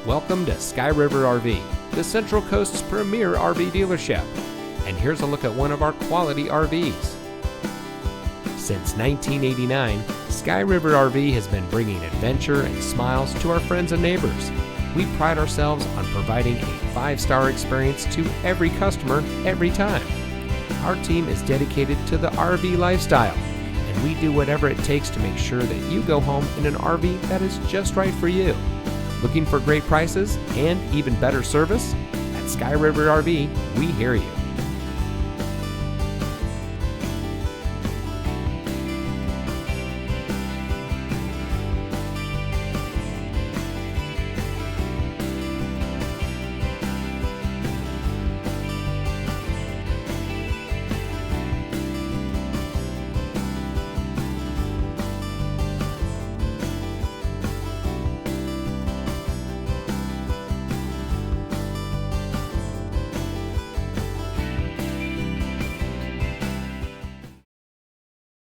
Welcome to Sky River RV, the Central Coast's premier RV dealership. And here's a look at one of our quality RVs. Since 1989, Sky River RV has been bringing adventure and smiles to our friends and neighbors. We pride ourselves on providing a 5-star experience to every customer every time. Our team is dedicated to the RV lifestyle, and we do whatever it takes to make sure that you go home in an RV that is just right for you. Looking for great prices and even better service? At Sky River RV, we hear you.